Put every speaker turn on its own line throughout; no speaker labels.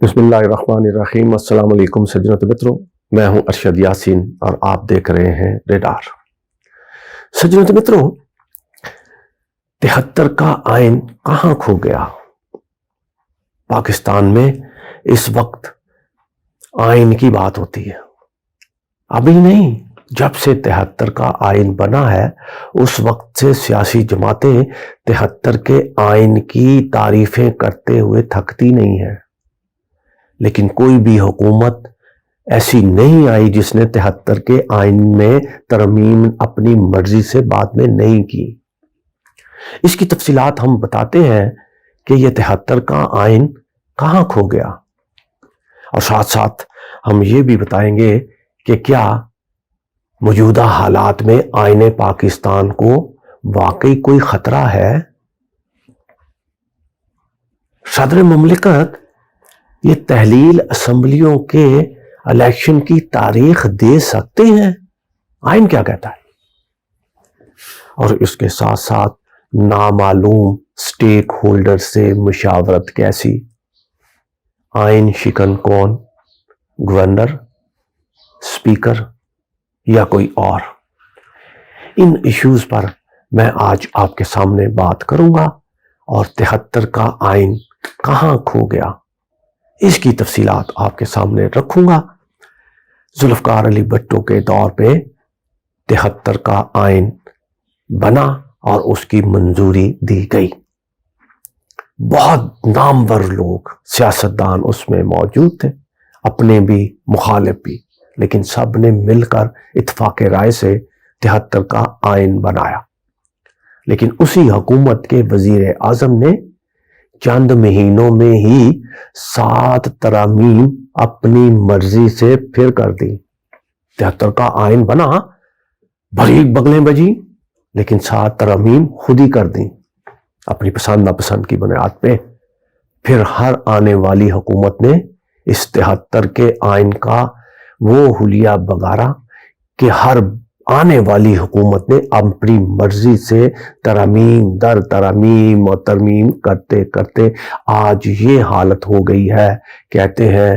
بسم اللہ الرحمن الرحیم۔ السلام علیکم سجنت متروں، میں ہوں ارشد یاسین اور آپ دیکھ رہے ہیں ریڈار۔ سجنت متروں، 73 کا آئین کہاں کھو گیا؟ پاکستان میں اس وقت آئین کی بات ہوتی ہے، ابھی نہیں، جب سے 73 کا آئین بنا ہے اس وقت سے سیاسی جماعتیں 73 کے آئین کی تعریفیں کرتے ہوئے تھکتی نہیں ہیں، لیکن کوئی بھی حکومت ایسی نہیں آئی جس نے 73 کے آئین میں ترمیم اپنی مرضی سے بعد میں نہیں کی۔ اس کی تفصیلات ہم بتاتے ہیں کہ یہ 73 کا آئین کہاں کھو گیا، اور ساتھ ساتھ ہم یہ بھی بتائیں گے کہ کیا موجودہ حالات میں آئین پاکستان کو واقعی کوئی خطرہ ہے۔ صدر مملکت یہ تحلیل اسمبلیوں کے الیکشن کی تاریخ دے سکتے ہیں؟ آئین کیا کہتا ہے؟ اور اس کے ساتھ ساتھ نامعلوم سٹیک ہولڈر سے مشاورت کیسی؟ آئین شکن کون؟ گورنر، سپیکر یا کوئی اور؟ ان ایشوز پر میں آج آپ کے سامنے بات کروں گا، اور 73 کا آئین کہاں کھو گیا اس کی تفصیلات آپ کے سامنے رکھوں گا۔ ذوالفقار علی بھٹو کے دور پہ 73 کا آئین بنا اور اس کی منظوری دی گئی۔ بہت نامور لوگ، سیاستدان اس میں موجود تھے، اپنے بھی مخالف بھی، لیکن سب نے مل کر اتفاق رائے سے 73 کا آئین بنایا۔ لیکن اسی حکومت کے وزیر اعظم نے چند مہینوں میں ہی 7 ترامیم اپنی مرضی سے پھر کر دی۔ 73 کا آئین بنا، بھری بگلیں بجی، لیکن 7 ترامیم خود ہی کر دی اپنی پسند ناپسند کی بنیاد پہ۔ پھر ہر آنے والی حکومت نے اس 73 کے آئین کا وہ حلیہ بگاڑا کہ ہر آنے والی حکومت نے اپنی مرضی سے ترامیم در ترامیم اور ترمیم کرتے کرتے آج یہ حالت ہو گئی ہے، کہتے ہیں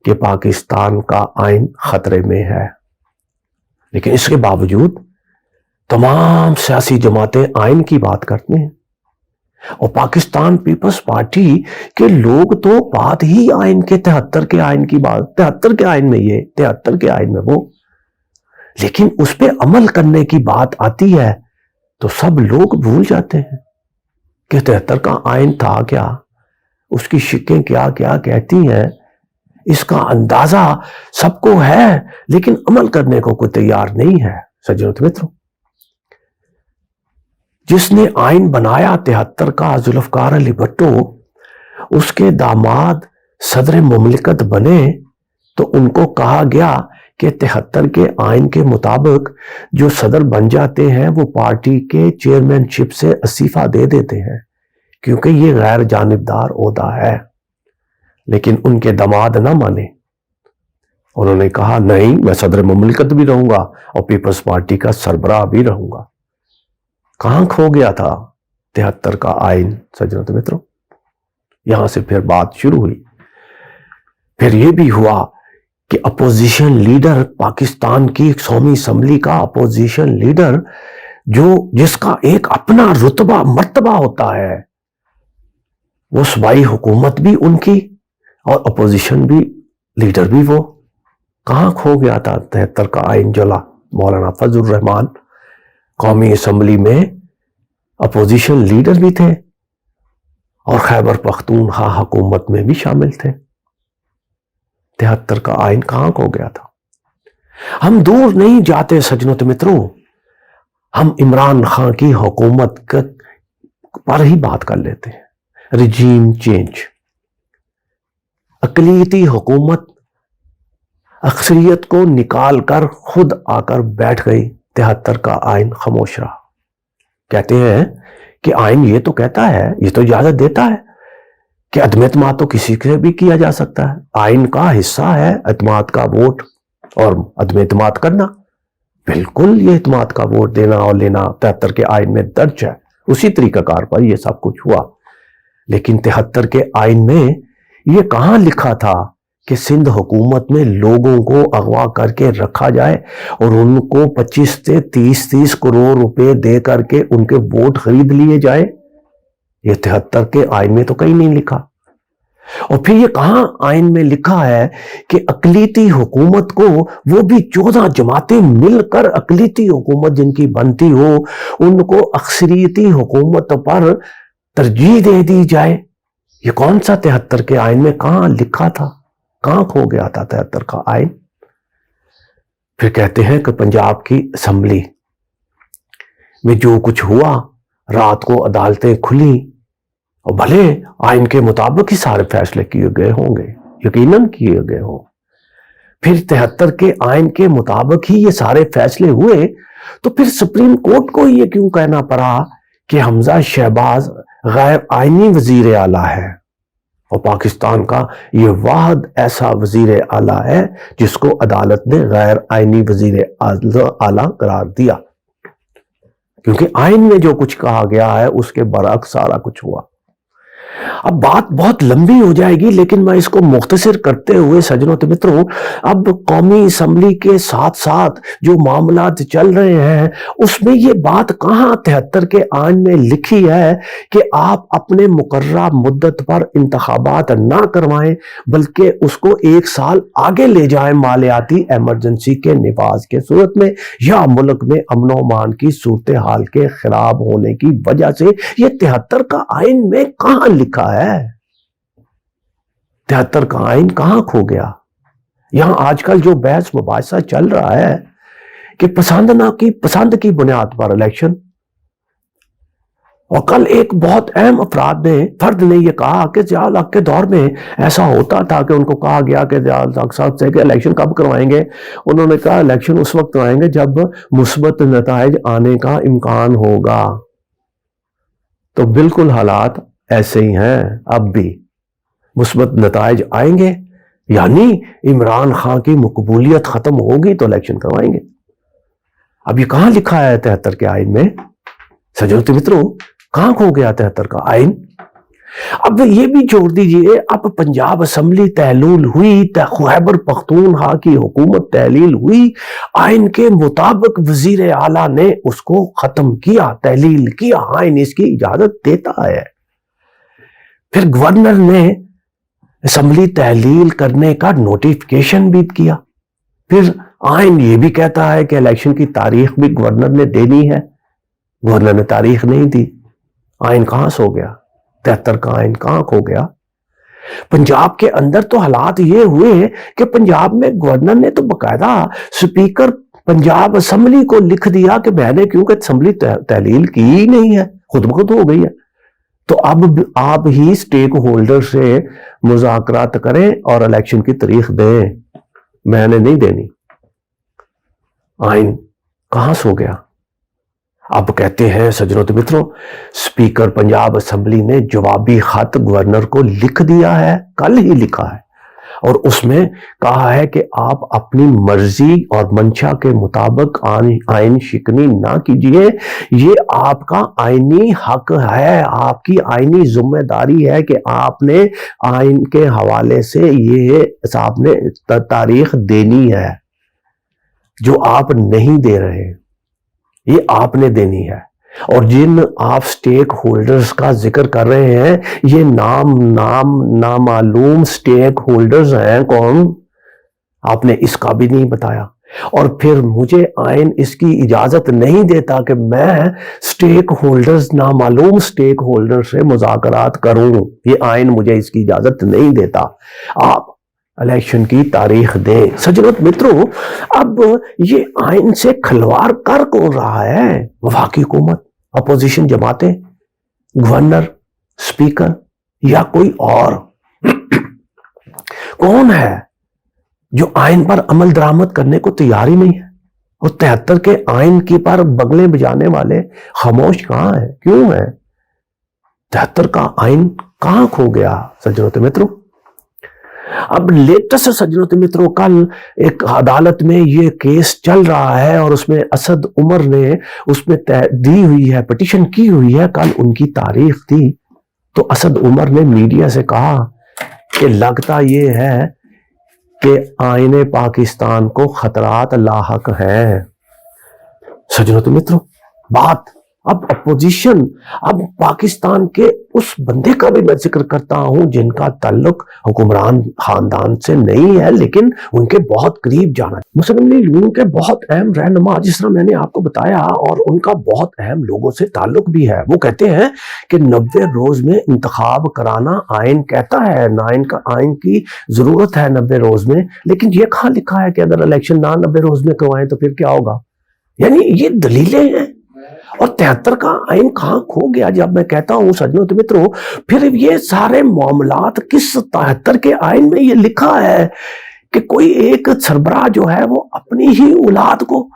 کہ پاکستان کا آئین خطرے میں ہے۔ لیکن اس کے باوجود تمام سیاسی جماعتیں آئین کی بات کرتے ہیں، اور پاکستان پیپلز پارٹی کے لوگ تو بات ہی آئین کے 73 کے آئین کی بات، 73 کے آئین میں یہ، 73 کے آئین میں وہ، لیکن اس پہ عمل کرنے کی بات آتی ہے تو سب لوگ بھول جاتے ہیں کہ 73 کا آئین تھا کیا، اس کی شکیں کیا کیا کہتی ہیں۔ اس کا اندازہ سب کو ہے، لیکن عمل کرنے کو کوئی تیار نہیں ہے۔ سجنت متروں، جس نے آئین بنایا 73 کا، ذوالفقار علی بھٹو، اس کے داماد صدر مملکت بنے تو ان کو کہا گیا کہ 73 کے آئین کے مطابق جو صدر بن جاتے ہیں وہ پارٹی کے چیئرمین شپ سے استعفیٰ دے دیتے ہیں، کیونکہ یہ غیر جانبدار عہدہ ہے۔ لیکن ان کے داماد نہ مانے، انہوں نے کہا نہیں، میں صدر مملکت بھی رہوں گا اور پیپلز پارٹی کا سربراہ بھی رہوں گا۔ کہاں کھو گیا تھا 73 کا آئین؟ سجنت متروں، یہاں سے پھر بات شروع ہوئی۔ پھر یہ بھی ہوا کہ اپوزیشن لیڈر، پاکستان کی قومی اسمبلی کا اپوزیشن لیڈر، جس کا ایک اپنا رتبہ مرتبہ ہوتا ہے، وہ صوبائی حکومت بھی ان کی اور اپوزیشن بھی لیڈر بھی وہ، کہاں کھو گیا تھا 73 کا آئین جلا؟ مولانا فضل الرحمان قومی اسمبلی میں اپوزیشن لیڈر بھی تھے اور خیبر پختونخوا حکومت میں بھی شامل تھے۔ 73 کا آئین کہاں کھو گیا تھا؟ ہم دور نہیں جاتے سجنت متروں، ہم عمران خان کی حکومت پر ہی بات کر لیتے ہیں۔ رجیم چینج، اقلیتی حکومت اکثریت کو نکال کر خود آ کر بیٹھ گئی، 73 کا آئین خاموش رہا۔ کہتے ہیں کہ آئین یہ تو کہتا ہے، یہ تو اجازت دیتا ہے کہ عدم اعتماد تو کسی سے بھی کیا جا سکتا ہے، آئین کا حصہ ہے اعتماد کا ووٹ اور عدم اعتماد کرنا۔ بالکل، یہ اعتماد کا ووٹ دینا اور لینا 73 کے آئین میں درج ہے، اسی طریقہ کار پر یہ سب کچھ ہوا۔ لیکن 73 کے آئین میں یہ کہاں لکھا تھا کہ سندھ حکومت میں لوگوں کو اغوا کر کے رکھا جائے اور ان کو 25 سے 30 کروڑ روپے دے کر کے ان کے ووٹ خرید لیے جائے؟ یہ 73 کے آئین میں تو کہیں نہیں لکھا۔ اور پھر یہ کہاں آئین میں لکھا ہے کہ اقلیتی حکومت کو، وہ بھی 14 جماعتیں مل کر اقلیتی حکومت جن کی بنتی ہو، ان کو اکثریتی حکومت پر ترجیح دے دی جائے؟ یہ کون سا 73 کے آئین میں کہاں لکھا تھا؟ کہاں کھو گیا تھا 73 کا آئین؟ پھر کہتے ہیں کہ پنجاب کی اسمبلی میں جو کچھ ہوا، رات کو عدالتیں کھلی اور بھلے آئین کے مطابق ہی سارے فیصلے کیے گئے ہوں گے، یقیناً کیے گئے ہوں، پھر 73 کے آئین کے مطابق ہی یہ سارے فیصلے ہوئے، تو پھر سپریم کورٹ کو یہ کیوں کہنا پڑا کہ حمزہ شہباز غیر آئینی وزیر اعلیٰ ہے؟ اور پاکستان کا یہ واحد ایسا وزیر اعلیٰ ہے جس کو عدالت نے غیر آئینی وزیر اعلیٰ قرار دیا، کیونکہ آئین میں جو کچھ کہا گیا ہے اس کے برعکس سارا کچھ ہوا۔ اب بات بہت لمبی ہو جائے گی، لیکن میں اس کو مختصر کرتے ہوئے سجنوں تو متروں، اب قومی اسمبلی کے ساتھ ساتھ جو معاملات چل رہے ہیں اس میں یہ بات کہاں 73 کے آئین میں لکھی ہے کہ آپ اپنے مقررہ مدت پر انتخابات نہ کروائیں بلکہ اس کو 1 سال آگے لے جائیں مالیاتی ایمرجنسی کے نفاذ کے صورت میں یا ملک میں امن و امان کی صورتحال کے خراب ہونے کی وجہ سے؟ یہ 73 کا آئین میں کہاں لکھا ہے؟ 73 کا آئین کہاں کھو گیا؟ یہاں آج کل جو بحث مباحثہ چل رہا ہے کہ پسند کی بنیاد پر الیکشن، اور کل ایک بہت اہم فرد نے یہ کہا کہ ضیاء الحق کے دور میں ایسا ہوتا تھا کہ ان کو کہا گیا کہ ضیاء الحق صاحب سے کہ الیکشن کب کروائیں گے؟ انہوں نے کہا الیکشن اس وقت کروائیں گے جب مثبت نتائج آنے کا امکان ہوگا۔ تو بالکل حالات ایسے ہی ہیں، اب بھی مثبت نتائج آئیں گے یعنی عمران خان کی مقبولیت ختم ہوگی تو الیکشن کروائیں گے۔ اب یہ کہاں لکھا ہے 73 کے آئین میں؟ سجنوں متروں، کہاں کھو گیا 73 کا آئین؟ اب یہ بھی چھوڑ دیجئے، اب پنجاب اسمبلی تحلیل ہوئی، خیبر پختونخوا کی حکومت تحلیل ہوئی، آئین کے مطابق وزیر اعلیٰ نے اس کو ختم کیا، تحلیل کیا، آئین اس کی اجازت دیتا ہے۔ پھر گورنر نے اسمبلی تحلیل کرنے کا نوٹیفکیشن بھی کیا۔ پھر آئین یہ بھی کہتا ہے کہ الیکشن کی تاریخ بھی گورنر نے دینی ہے، گورنر نے تاریخ نہیں دی۔ آئین کہاں سو گیا؟ 73 کا آئین کہاں کھو گیا؟ پنجاب کے اندر تو حالات یہ ہوئے کہ پنجاب میں گورنر نے تو باقاعدہ سپیکر پنجاب اسمبلی کو لکھ دیا کہ میں نے کیونکہ اسمبلی تحلیل کی ہی نہیں ہے، خود بخود ہو گئی ہے، تو اب آپ ہی سٹیک ہولڈر سے مذاکرات کریں اور الیکشن کی تاریخ دیں، میں نے نہیں دینی۔ آئین کہاں سو گیا؟ اب کہتے ہیں سجنوں تو متروں، سپیکر پنجاب اسمبلی نے جوابی خط گورنر کو لکھ دیا ہے، کل ہی لکھا ہے، اور اس میں کہا ہے کہ آپ اپنی مرضی اور منشا کے مطابق آئین شکنی نہ کیجیے، یہ آپ کا آئینی حق ہے، آپ کی آئینی ذمہ داری ہے کہ آپ نے آئین کے حوالے سے یہ آپ نے تاریخ دینی ہے، جو آپ نہیں دے رہے یہ آپ نے دینی ہے۔ اور جن آپ سٹیک ہولڈرز کا ذکر کر رہے ہیں، یہ نامعلوم سٹیک ہولڈرز ہیں، کون؟ آپ نے اس کا بھی نہیں بتایا۔ اور پھر مجھے آئین اس کی اجازت نہیں دیتا کہ میں سٹیک ہولڈرز، نامعلوم سٹیک ہولڈر سے مذاکرات کروں، یہ آئین مجھے اس کی اجازت نہیں دیتا، آپ الیکشن کی تاریخ دیں۔ سجنوں متروں، اب یہ آئین سے کھلواڑ کر کون رہا ہے؟ وفاقی حکومت، اپوزیشن جماعتیں، گورنر، سپیکر یا کوئی اور؟ کون ہے جو آئین پر عمل درآمد کرنے کو تیار ہی نہیں ہے؟ اور 73 کے آئین کی پر بگلیں بجانے والے خاموش کہاں ہیں؟ کیوں ہیں؟ 73 کا آئین کہاں کھو گیا سجنوں متروں؟ اب لیٹسٹ سجنوں متروں، کل ایک عدالت میں یہ کیس چل رہا ہے اور اس میں اسد عمر نے اس میں دی ہوئی ہے، پٹیشن کی ہوئی ہے، کل ان کی تاریخ تھی، تو اسد عمر نے میڈیا سے کہا کہ لگتا یہ ہے کہ آئین پاکستان کو خطرات لاحق ہیں۔ سجنوں تو متروں، بات اب اپوزیشن، اب پاکستان کے اس بندے کا بھی میں ذکر کرتا ہوں جن کا تعلق حکمران خاندان سے نہیں ہے لیکن ان کے بہت قریب جانا ہے۔ مسلم لیگ نون کے بہت اہم رہنما، جس طرح میں نے آپ کو بتایا، اور ان کا بہت اہم لوگوں سے تعلق بھی ہے۔ وہ کہتے ہیں کہ 90 روز میں انتخاب کرانا آئین کہتا ہے، آئین کی ضرورت ہے 90 روز میں، لیکن یہ کہاں لکھا ہے کہ اگر الیکشن نہ 90 روز میں کروائیں تو پھر کیا ہوگا؟ یعنی یہ دلیلیں ہیں۔ اور 73 کا آئین کہاں کھو گیا؟ جب میں کہتا ہوں سجنوں تو متروں، پھر یہ سارے معاملات کس 73 کے آئین میں یہ لکھا ہے کہ کوئی ایک سربراہ جو ہے وہ اپنی ہی اولاد کو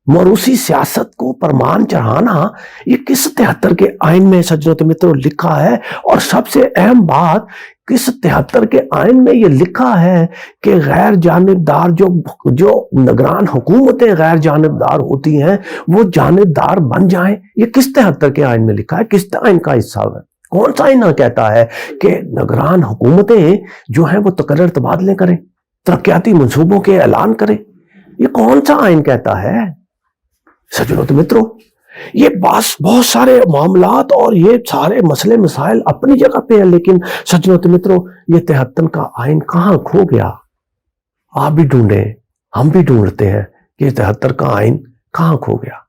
موروثی سیاست کو پرمان چڑھانا، یہ کس 73 کے آئین میں سجنوں تو متروں لکھا ہے؟ اور سب سے اہم بات، کس 73 کے آئین میں یہ لکھا ہے کہ غیر جانبدار جو نگران حکومتیں غیر جانبدار ہوتی ہیں وہ جانبدار بن جائیں؟ یہ کس 73 کے آئین میں لکھا ہے؟ کس آئین کا حصہ ہے؟ کون سا آئین کہتا ہے کہ نگران حکومتیں جو ہیں وہ تقرر تبادلے کریں، ترقیاتی منصوبوں کے اعلان کریں؟ یہ کون سا آئین کہتا ہے؟ سجنوں تو متروں، یہ بہت سارے معاملات اور یہ سارے مسئلے مسائل اپنی جگہ پہ ہیں، لیکن سجنوں تو متروں یہ 73 کا آئین کہاں کھو گیا؟ آپ بھی ڈھونڈیں، ہم بھی ڈھونڈتے ہیں کہ 73 کا آئین کہاں کھو گیا۔